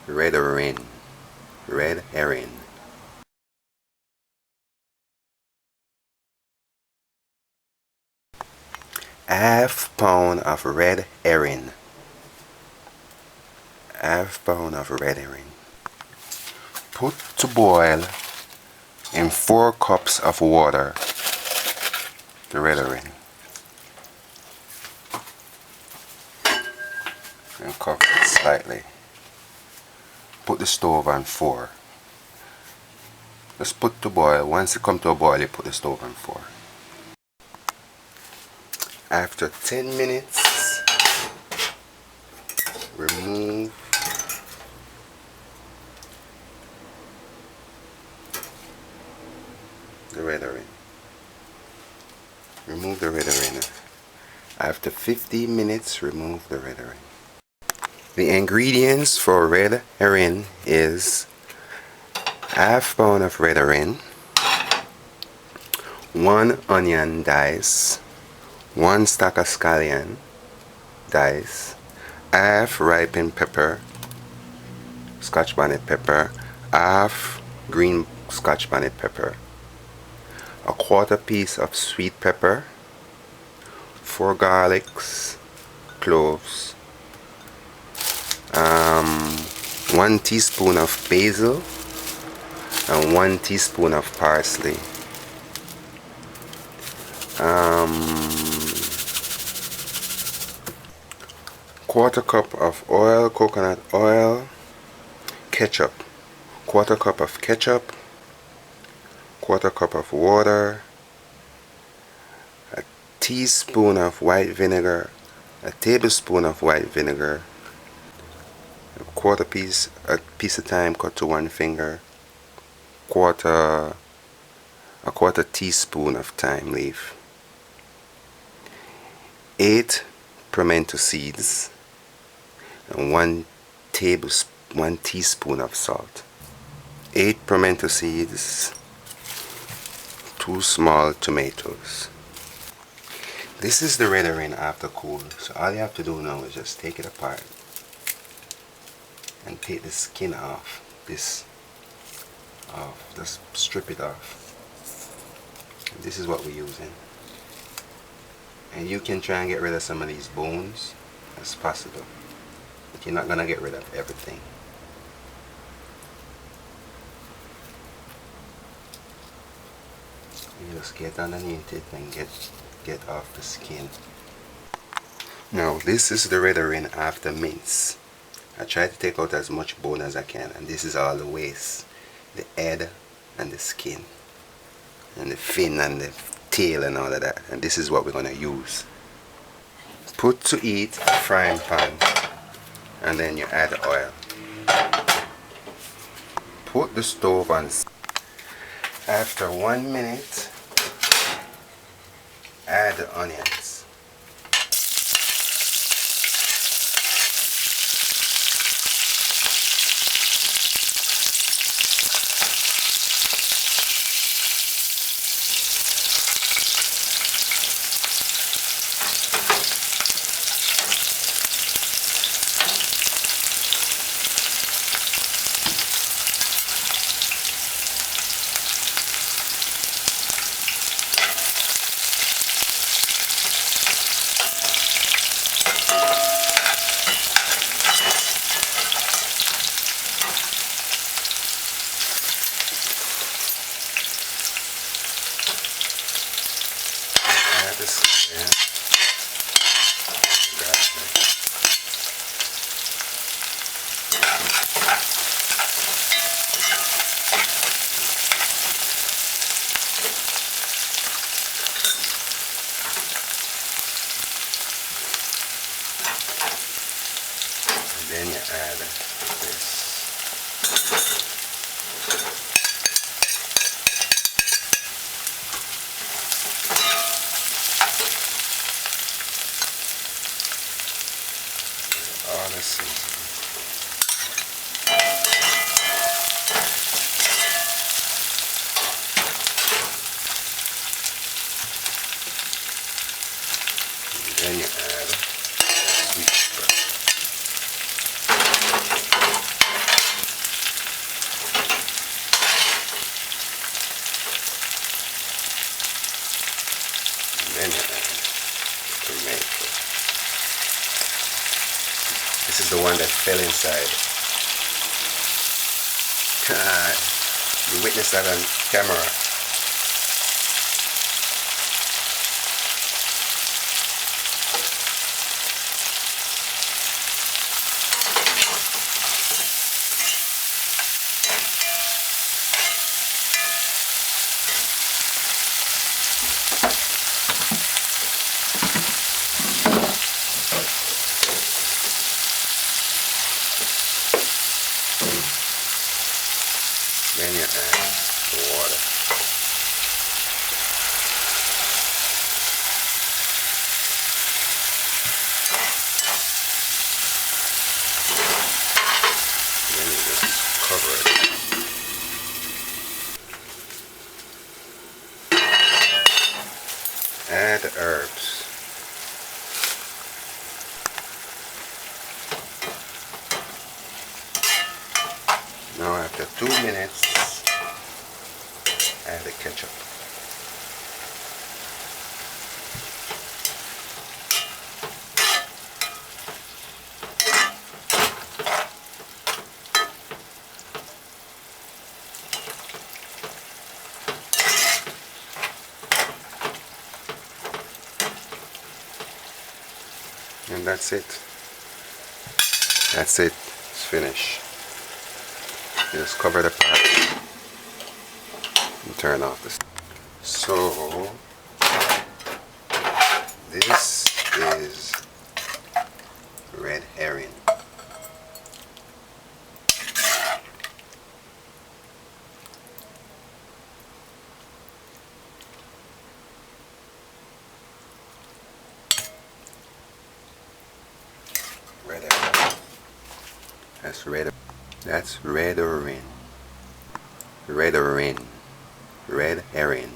red herring, red herring. Half pound of red herring. Half pound of red herring. Put to boil in 4 cups of water the red herring. And cover it slightly. Put the stove on 4. Just put to boil. Once it comes to a boil, you put the stove on 4. After 10 minutes, remove the red herring. Remove the red herring. After 15 minutes, remove the red herring. The ingredients for red herring is half pound of red herring, 1 onion dice, 1 stalk of scallion dice, half ripened pepper, Scotch bonnet pepper, half green Scotch bonnet pepper, a 1/4 piece of sweet pepper, 4 garlics, cloves, 1 teaspoon of basil, and 1 teaspoon of parsley. 1/4 cup of oil, coconut oil, ketchup, 1/4 cup of ketchup, 1/4 cup of water, a teaspoon of white vinegar, a tablespoon of white vinegar, a piece of thyme cut to 1 finger, a 1/4 teaspoon of thyme leaf, 8 pimento seeds, and 1 teaspoon of salt. 8 pimento seeds, 2 small tomatoes. This is the red herring after cool. So all you have to do now is just take it apart and take the skin off. Just strip it off. This is what we're using. And you can try and get rid of some of these bones as possible, but you're not gonna get rid of everything. You just get underneath it and get off the skin. Now this is the red herring after mince. I try to take out as much bone as I can, and this is all the waste, the head and the skin and the fin and the tail and all of that, and this is what we're going to use. Put to eat a frying pan, and then you add the oil. Put the stove on. After 1 minute, add the onions. Then you add this. All the seasoning. Then you add sweet pepper. fell inside. You witnessed that on camera. Then you add the water. Then you just cover it. Add the herbs. Now after 2 minutes, add the ketchup. And that's it. That's it. It's finished. Just cover the pot and turn off this. So this is red herring. Red herring. That's red. That's red herring. Red herring. Red herring.